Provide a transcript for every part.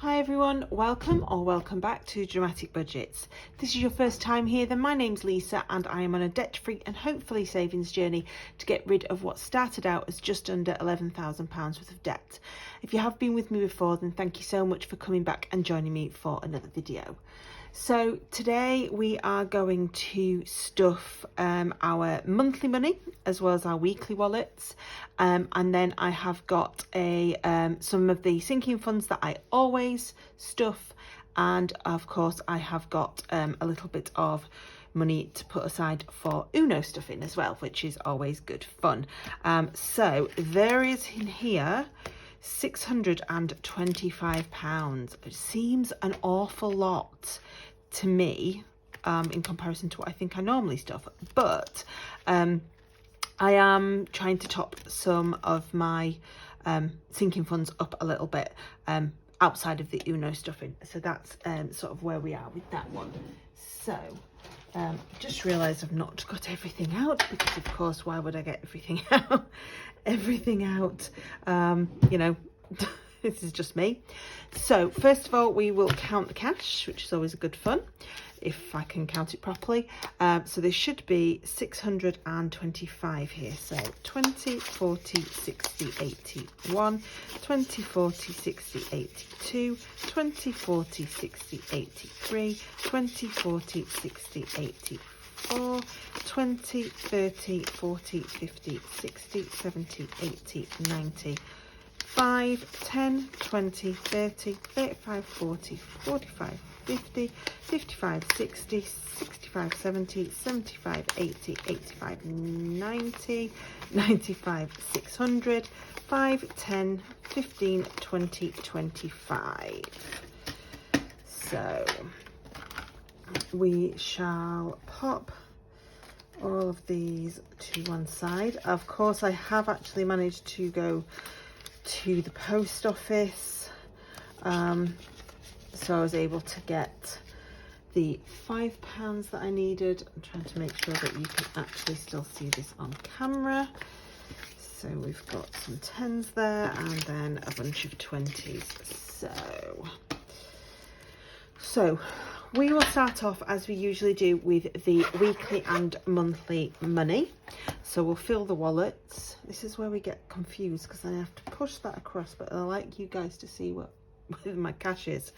Hi everyone, welcome or welcome back to Dramatic Budgets. If this is your first time here, then my name's Lisa and I am on a debt-free and hopefully savings journey to get rid of what started out as just under £11,000 worth of debt. If you have been with me before, then thank you so much for coming back and joining me for another video. So today we are going to stuff our monthly money as well as our weekly wallets, and then I have got some of the sinking funds that I always stuff, and of course I have got a little bit of money to put aside for Uno stuffing as well, which is always good fun. So there is in here £625. It seems an awful lot to me in comparison to what I think I normally stuff, but I am trying to top some of my sinking funds up a little bit outside of the Uno stuffing, so that's sort of where we are with that one. So just realised I've not got everything out, because of course why would I get everything out? You know, this is just me. So first of all, we will count the cash, which is always good fun if I can count it properly. So there should be 625 here. So 20, 40, 60, 81, 20, 40, 60, 82, 20, 40, 60, 83, 20, 40, 60, 84, 20, 30, 40, 50, 60, 70, 80, 90, 5, 10, 20, 30, 35, 40, 45, 50, 55, 60, 65, 70, 75, 80, 85, 90, 95, 600, 5, 10, 15, 20, 25. So we shall pop all of these to one side. Of course, I have actually managed to go to the post office, so I was able to get the £5 that I needed. I'm trying to make sure that you can actually still see this on camera. So we've got some 10s there and then a bunch of 20s. So we will start off as we usually do with the weekly and monthly money. So we'll fill the wallets. This is where we get confused because I have to push that across, but I like you guys to see where my cash is.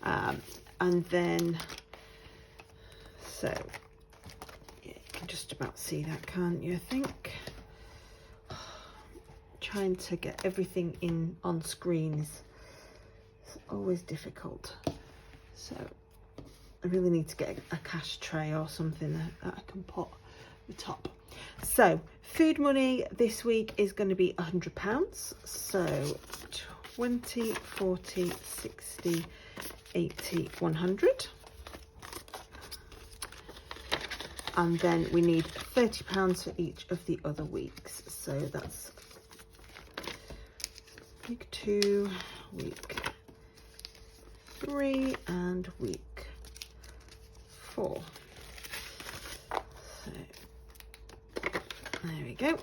And then, so yeah, you can just about see that, can't you, I think? Trying to get everything in on screen is always difficult. So I really need to get a cash tray or something that I can put the top. So food money this week is going to be £100. So 20, 40, 60, 80, 100. And then we need £30 for each of the other weeks. So that's week 2, week 3 and week 4. So there we go.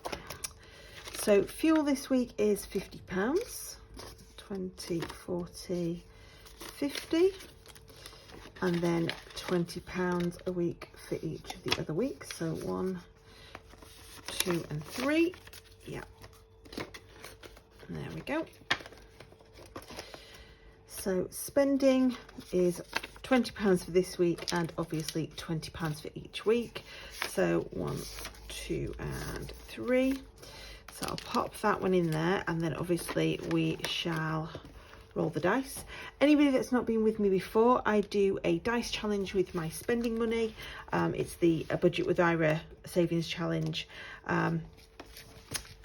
So fuel this week is £50, 20, 40, 50, and then £20 a week for each of the other weeks. So 1, 2 and 3. Yeah, there we go. So spending is £20 for this week and obviously £20 for each week. So 1, 2 and 3. So I'll pop that one in there, and then obviously we shall roll the dice. Anybody that's not been with me before, I do a dice challenge with my spending money. It's the Budget with Ira savings challenge.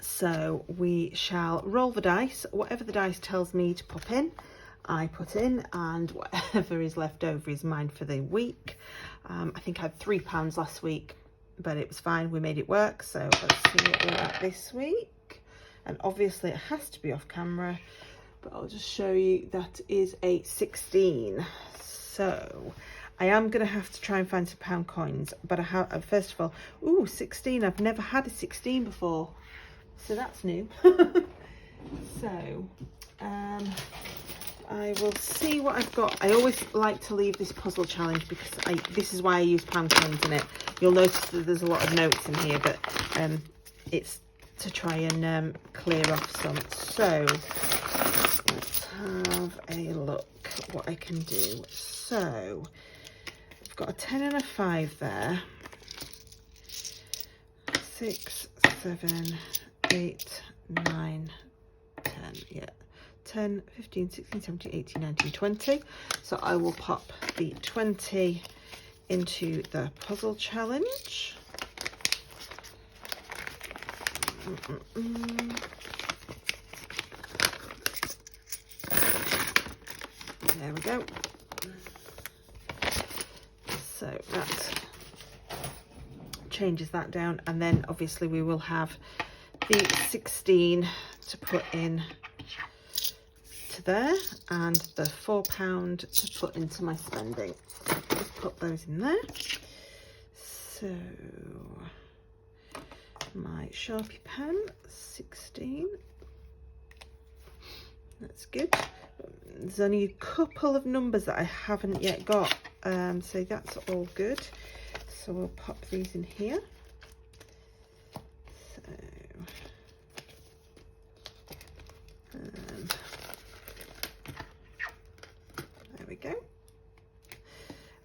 So we shall roll the dice. Whatever the dice tells me to pop in, I put in, and whatever is left over is mine for the week. I think I had £3 last week, but it was fine, we made it work. So let's see what we're at this week, and obviously it has to be off camera, but I'll just show you that is a 16. So I am going to have to try and find some pound coins, but I have, first of all, ooh, 16, I've never had a 16 before, so that's new. So I will see what I've got. I always like to leave this puzzle challenge because this is why I use pound coins in it. You'll notice that there's a lot of notes in here, but it's to try and clear off some. So let's have a look at what I can do. So I've got a 10 and a 5 there. 6, 7, 8, 9, 10, yeah. 10, 15, 16, 17, 18, 19, 20. So I will pop the 20 into the puzzle challenge. There we go. So that changes that down, and then obviously we will have the 16 to put in to there, and the £4 to put into my spending. Just put those in there. So my Sharpie pen, 16. That's good. There's only a couple of numbers that I haven't yet got, so that's all good. So we'll pop these in here. So there we go.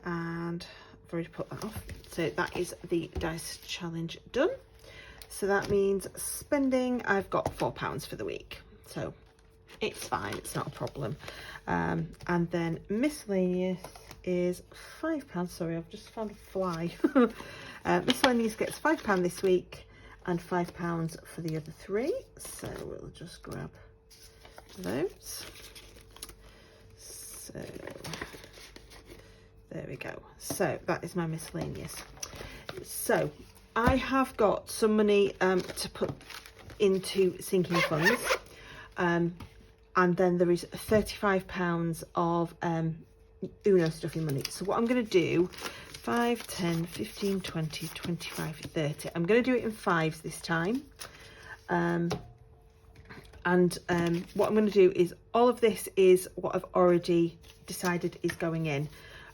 And I've already put that off. So that is the dice challenge done. So that means spending, I've got £4 for the week. So it's fine, it's not a problem. And then miscellaneous is £5. Sorry, I've just found a fly. Miscellaneous gets £5 this week and £5 for the other 3. So we'll just grab those. So there we go. So that is my miscellaneous. So I have got some money to put into sinking funds. And then there is £35 of Uno stuffing money. So what I'm going to do, 5, 10, 15, 20, 25, 30. I'm going to do it in 5s this time. What I'm going to do is all of this is what I've already decided is going in.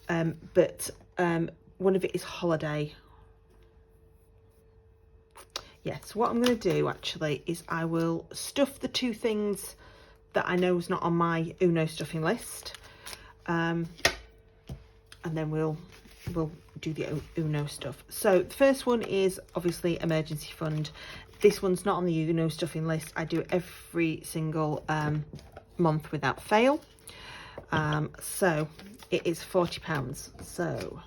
But one of it is holiday. Yes, what I'm going to do actually is I will stuff the 2 things that I know is not on my Uno stuffing list. And then we'll do the Uno stuff. So the first one is obviously emergency fund. This one's not on the Uno stuffing list. I do it every single month without fail. So it is £40. So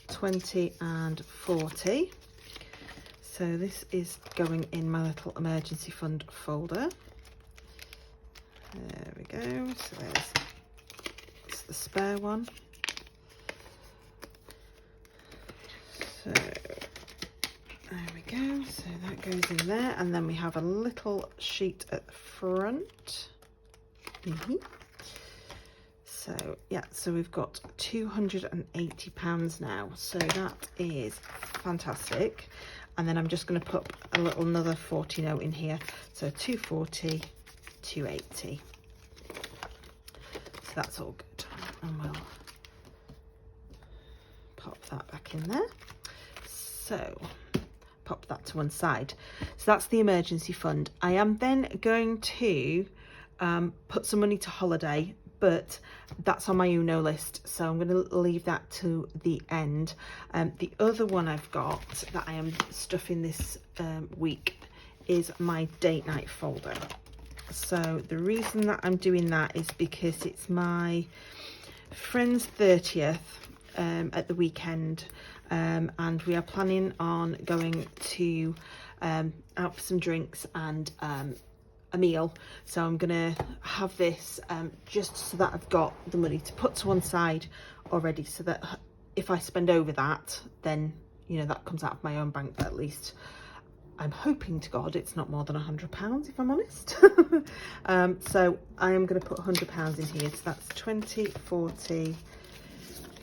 20 and 40. So this is going in my little emergency fund folder. There we go. So it's the spare one. So there we go. So that goes in there, and then we have a little sheet at the front. So yeah, so we've got £280 now. So that is fantastic. And then I'm just going to put another 40 note in here. So 240, 280. So that's all good. And we'll pop that back in there. So pop that to one side. So that's the emergency fund. I am then going to put some money to holiday, but that's on my Uno list, so I'm going to leave that to the end. The other one I've got that I am stuffing this week is my date night folder. So the reason that I'm doing that is because it's my friend's 30th at the weekend, and we are planning on going to out for some drinks and a meal. So I'm gonna have this just so that I've got the money to put to one side already, so that if I spend over that, then you know that comes out of my own bank. But at least I'm hoping to God it's not more than £100, if I'm honest. So I am going to put £100 in here. So that's 20, 40,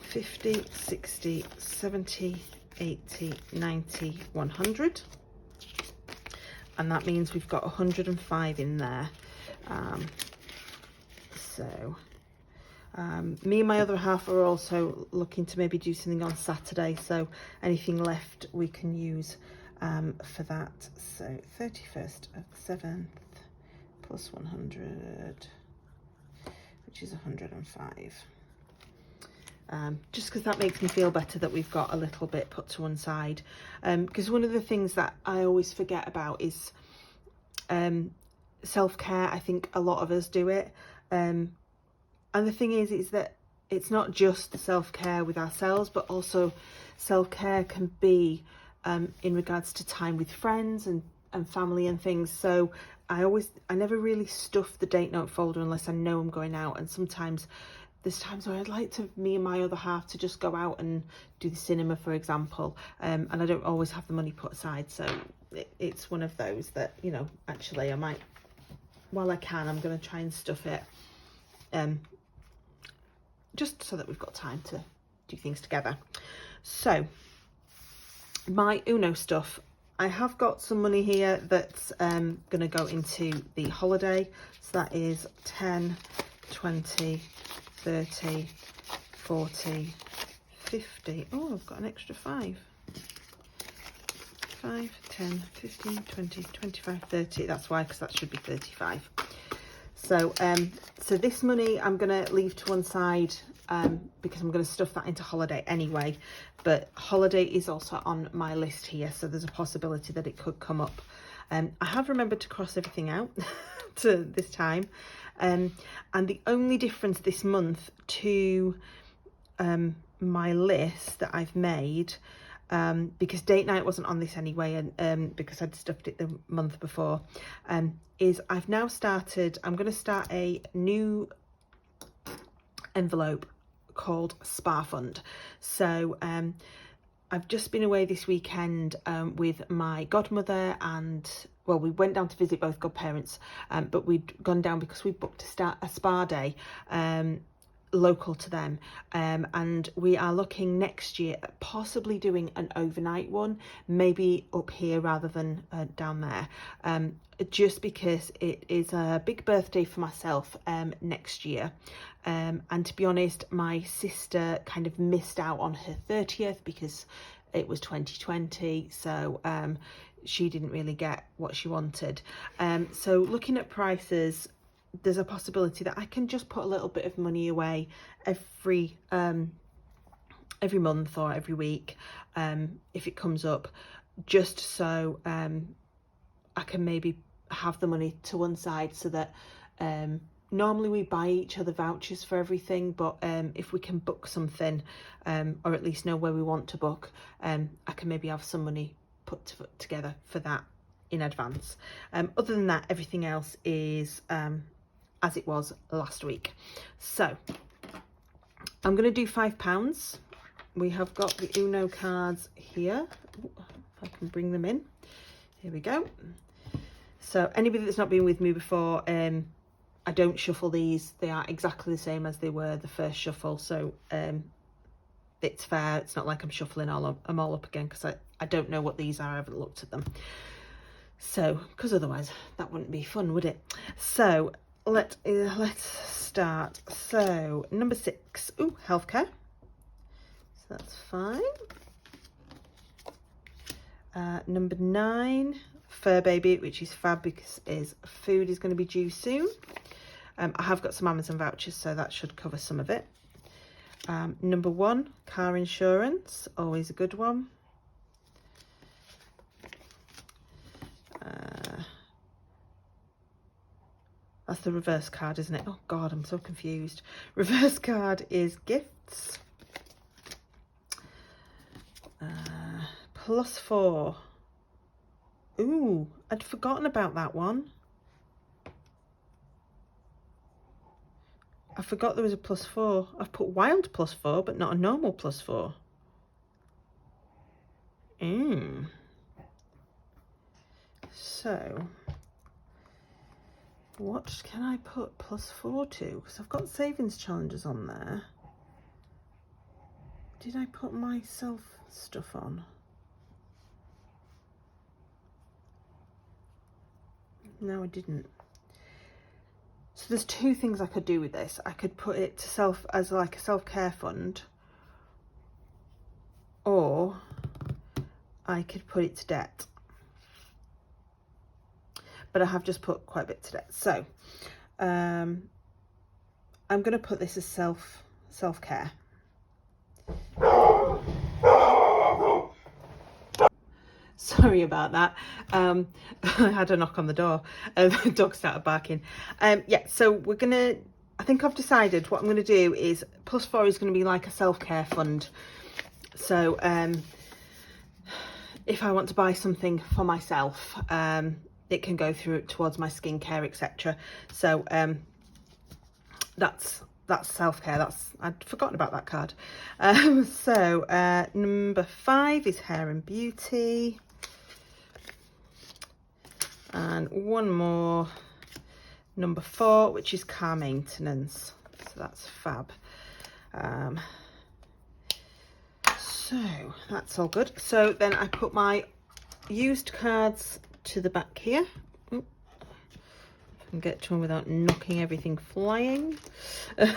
50, 60, 70, 80, 90, 100. And that means we've got 105 in there. So Me and my other half are also looking to maybe do something on Saturday, so anything left we can use for that. So 31st of the 7th plus 100, which is 105. Just because that makes me feel better that we've got a little bit put to one side. Because one of the things that I always forget about is self-care. I think a lot of us do it. And the thing is that it's not just self-care with ourselves, but also self-care can be in regards to time with friends and family and things. So I never really stuff the date note folder unless I know I'm going out. And sometimes there's times where I'd like me and my other half to just go out and do the cinema, for example. And I don't always have the money put aside. So it's one of those that, you know, actually I might, while I can, I'm going to try and stuff it. Just so that we've got time to do things together. So my Uno stuff, I have got some money here that's going to go into the holiday. So that is 10, 20, 30, 40, 50. Oh, I've got an extra 5. 5, 10, 15, 20, 25, 30. That's why, because that should be 35. So, so this money I'm going to leave to one side because I'm going to stuff that into holiday anyway. But holiday is also on my list here, so there's a possibility that it could come up. I have remembered to cross everything out to this time. And the only difference this month to my list that I've made, because date night wasn't on this anyway, and because I'd stuffed it the month before, is I've now started, I'm going to start a new envelope called Spa Fund. So I've just been away this weekend with my godmother, and well, we went down to visit both godparents, but we'd gone down because we booked a spa day local to them, and we are looking next year at possibly doing an overnight one, maybe up here rather than down there, just because it is a big birthday for myself next year, and to be honest, my sister kind of missed out on her 30th because it was 2020, so she didn't really get what she wanted. So looking at prices, there's a possibility that I can just put a little bit of money away every month or every week, if it comes up, just so I can maybe have the money to one side, so that normally we buy each other vouchers for everything, but if we can book something, or at least know where we want to book, I can maybe have some money put together for that in advance. Other than that, everything else is as it was last week. So I'm going to do £5. We have got the Uno cards here. Ooh, if I can bring them in. Here we go. So anybody that's not been with me before, I don't shuffle these. They are exactly the same as they were the first shuffle. So it's fair. It's not like I'm shuffling them all up again, because I don't know what these are. I haven't looked at them. So, because otherwise that wouldn't be fun, would it? So let's start. So number 6, ooh, healthcare. So that's fine. Number 9, fur baby, which is fab because food is going to be due soon. I have got some Amazon vouchers, so that should cover some of it. Number 1, car insurance, always a good one. That's the reverse card, isn't it? Oh God, I'm so confused. Reverse card is gifts. +4. Ooh, I'd forgotten about that one. I forgot there was a +4. I've put wild +4, but not a normal +4. So what can I put +4 to? Because I've got savings challenges on there. Did I put myself stuff on? No, I didn't. So there's two things I could do with this. I could put it to as like a self-care fund, or I could put it to debt. But I have just put quite a bit to debt. So I'm going to put this as self-care. Sorry about that. I had a knock on the door. The dog started barking. Yeah, so we're gonna, I think I've decided what I'm gonna do is +4 is gonna be like a self-care fund. So if I want to buy something for myself, it can go through towards my skincare, etc. So that's self-care. I'd forgotten about that card. So number 5 is hair and beauty. And one more, number 4, which is car maintenance. So that's fab. So that's all good. So then I put my used cards to the back here. Ooh, I can get to them without knocking everything flying. There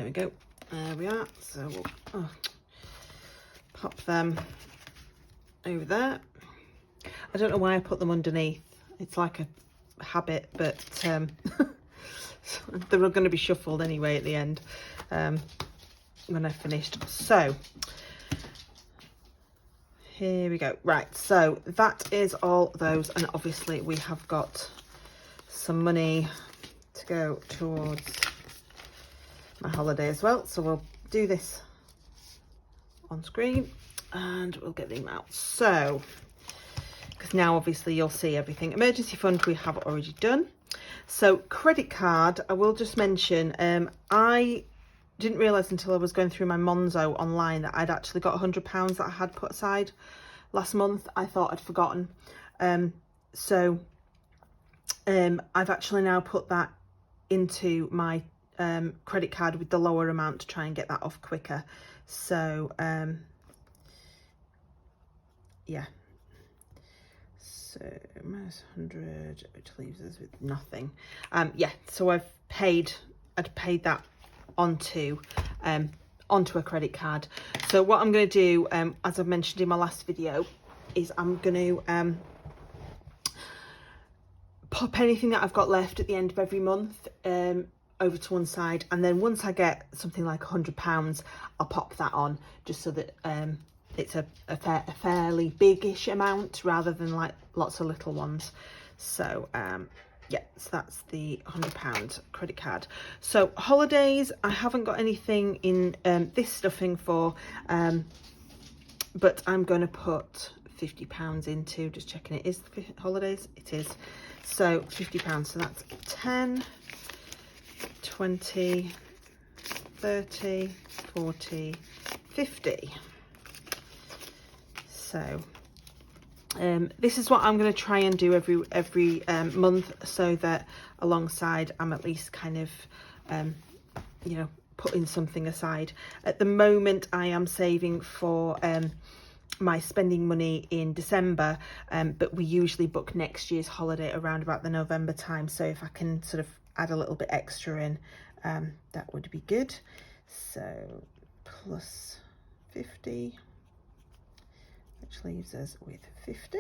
we go. There we are. So we'll pop them over there. I don't know why I put them underneath. It's like a habit, but they're going to be shuffled anyway at the end when I've finished. So here we go. Right, so that is all those, and obviously we have got some money to go towards my holiday as well. So we'll do this on screen and we'll get them out. So because now obviously you'll see everything. Emergency fund we have already done. So credit card, I will just mention, I didn't realise until I was going through my Monzo online that I'd actually got £100 that I had put aside last month. I thought I'd forgotten. So I've actually now put that into my credit card with the lower amount to try and get that off quicker. So yeah. So minus 100, which leaves us with nothing. Yeah, so I'd paid that onto a credit card. So what I'm going to do, as I've mentioned in my last video, is I'm going to pop anything that I've got left at the end of every month over to one side, and then once I get something like £100, I'll pop that on, just so that it's a fairly big-ish amount rather than like lots of little ones. So yeah, so that's the £100 credit card. So holidays, I haven't got anything in this stuffing for, but I'm going to put £50 into, just checking it is holidays, it is. So £50, so that's 10, 20, 30, 40, 50. So this is what I'm going to try and do every month, so that alongside I'm at least kind of you know, putting something aside. At the moment I am saving for my spending money in December, but we usually book next year's holiday around about the November time, so if I can sort of add a little bit extra in, that would be good. So plus 50, which leaves us with 50.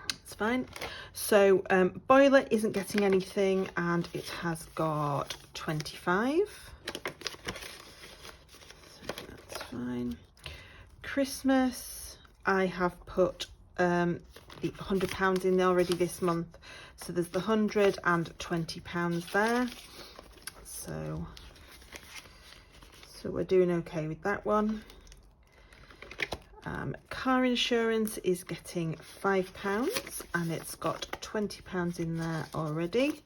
It's fine. So boiler isn't getting anything, and it has got 25. So that's fine. Christmas, I have put the £100 in already this month, so there's the £120 there. So we're doing okay with that one. Car insurance is getting £5, and it's got £20 in there already.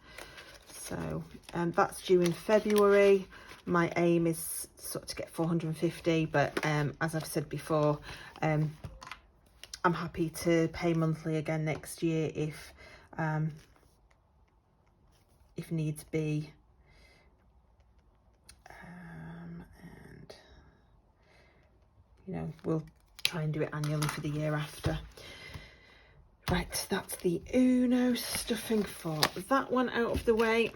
So that's due in February. My aim is sort of to get 450, but as I've said before, I'm happy to pay monthly again next year if needs be. And you know, we'll try and do it annually for the year after. Right, that's the Uno stuffing for that one out of the way.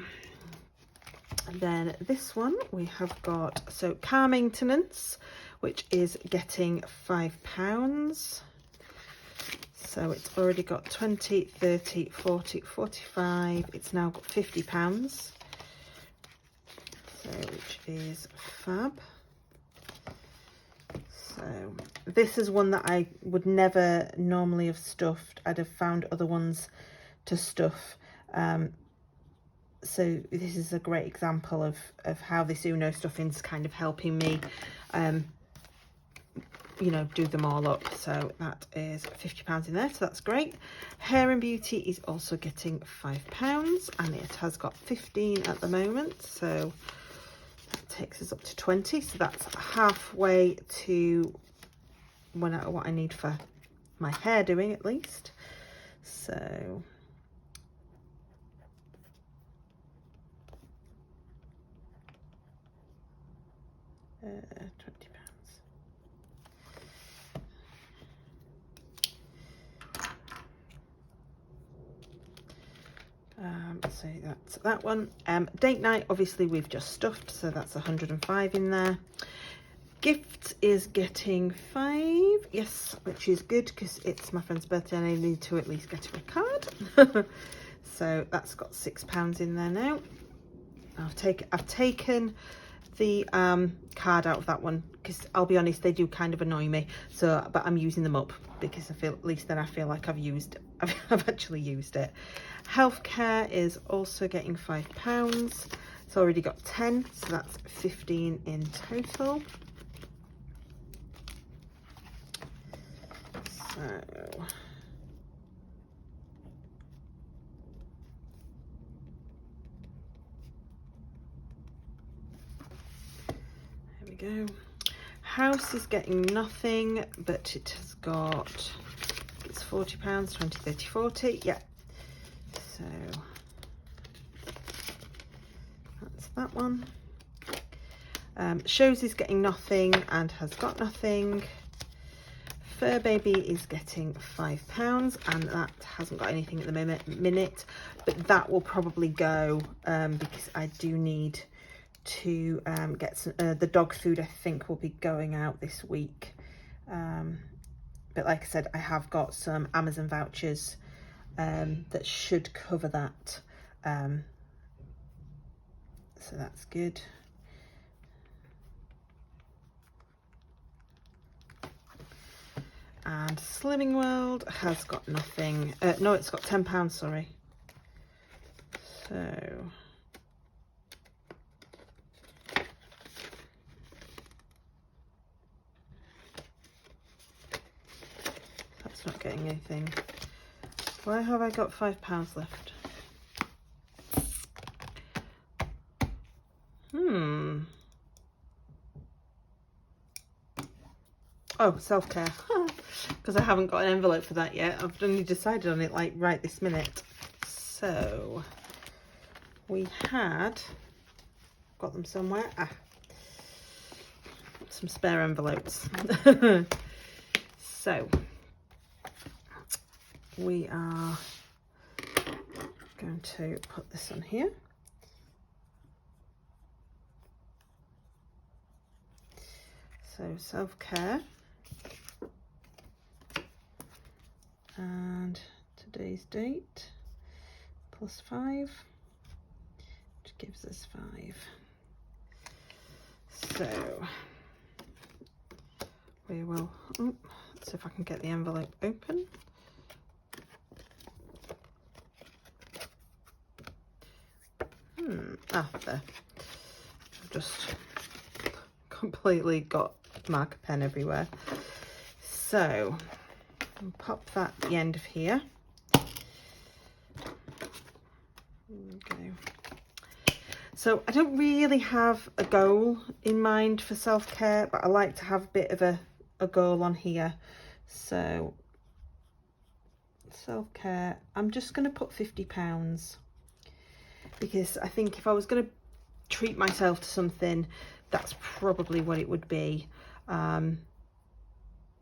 And then this one we have got, so car maintenance, which is getting £5. So it's already got 20, 30, 40, 45. It's now got £50. So which is fab. So this is one that I would never normally have stuffed. I'd have found other ones to stuff. So this is a great example of how this Uno stuffing's kind of helping me, you know, do them all up. So that is £50 in there, so that's great. Hair and Beauty is also getting £5, and it has got 15 at the moment, so that takes us up to 20. So that's halfway to what I need for my hair doing, at least. So £20. So that's that one. Date night, obviously we've just stuffed, so that's 105 in there. Gifts is getting 5, yes, which is good because it's my friend's birthday and I need to at least get her a card. So that's got £6 in there now. I've taken the card out of that one because I'll be honest, they do kind of annoy me. So, but I'm using them up because I feel, at least then I feel like I've actually used it. Healthcare is also getting £5. It's already got 10, so that's 15 in total. So there we go. House is getting nothing, but it has got, it's £40, 20, 30, 40, yeah. So that's that one. Shows is getting nothing and has got nothing. Fur Baby is getting £5, and that hasn't got anything at the minute, but that will probably go because I do need to get some, the dog food I think will be going out this week. But like I said, I have got some Amazon vouchers that should cover that. So that's good. And Slimming World has got nothing. No, it's got £10, sorry. So that's not getting anything. Why have I got £5 left? Oh, self-care. Because I haven't got an envelope for that yet. I've only decided on it like right this minute. So we had got them somewhere. Some spare envelopes. So we are going to put this on here. So self-care. And today's date +5, which gives us 5. So we will, let's see if I can get the envelope open. There. I've just completely got marker pen everywhere. So I'll pop that at the end of here. Okay. So I don't really have a goal in mind for self-care, but I like to have a bit of a goal on here. So self-care, I'm just going to put £50 because I think if I was going to treat myself to something, that's probably what it would be.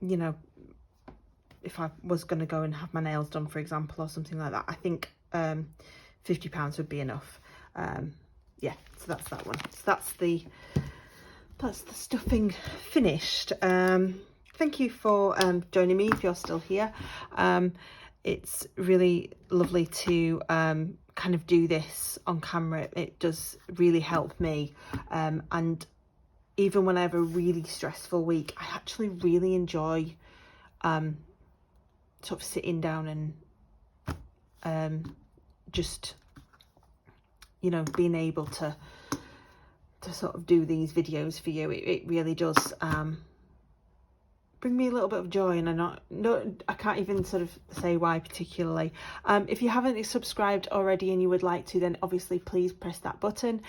you know, if I was going to go and have my nails done, for example, or something like that, I think £50 would be enough. Yeah, so that's that one. So that's the stuffing finished. Thank you for joining me if you're still here. It's really lovely to kind of do this on camera. It does really help me, and even when I have a really stressful week, I actually really enjoy sort of sitting down and just, you know, being able to sort of do these videos for you. It really does bring me a little bit of joy, and I can't even sort of say why particularly. If you haven't subscribed already and you would like to, then obviously please press that button.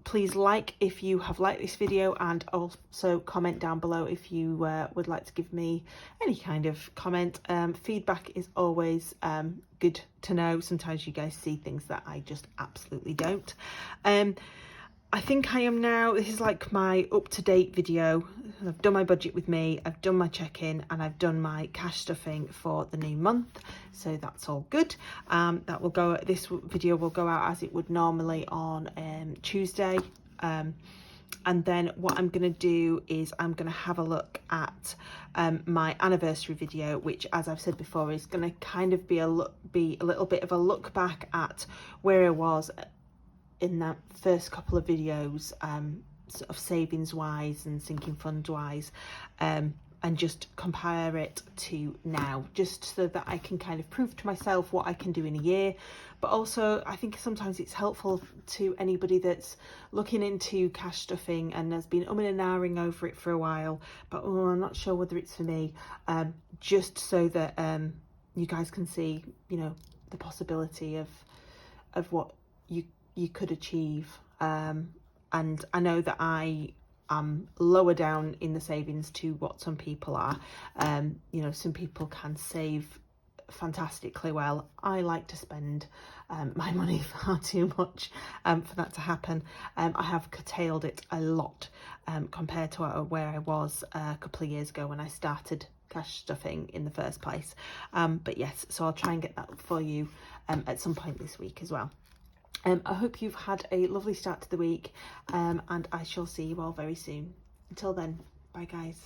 Please like if you have liked this video, and also comment down below if you would like to give me any kind of comment. Feedback is always good to know. Sometimes you guys see things that I just absolutely don't. I think I am now, this is like my up-to-date video. I've done my budget with me, I've done my check-in, and I've done my cash stuffing for the new month. So that's all good. This video will go out as it would normally on Tuesday. And then what I'm going to do is I'm going to have a look at my anniversary video, which, as I've said before, is going to kind of be a little bit of a look back at where I was in that first couple of videos, sort of savings wise and sinking fund wise, and just compare it to now, just so that I can kind of prove to myself what I can do in a year. But also I think sometimes it's helpful to anybody that's looking into cash stuffing and has been umming and ahhing over it for a while, but I'm not sure whether it's for me, just so that you guys can see, you know, the possibility of what you could achieve. And I know that I am lower down in the savings to what some people are. You know, some people can save fantastically well. I like to spend my money far too much for that to happen. I have curtailed it a lot compared to where I was a couple of years ago when I started cash stuffing in the first place. But yes, so I'll try and get that for you at some point this week as well. I hope you've had a lovely start to the week, and I shall see you all very soon. Until then, bye guys.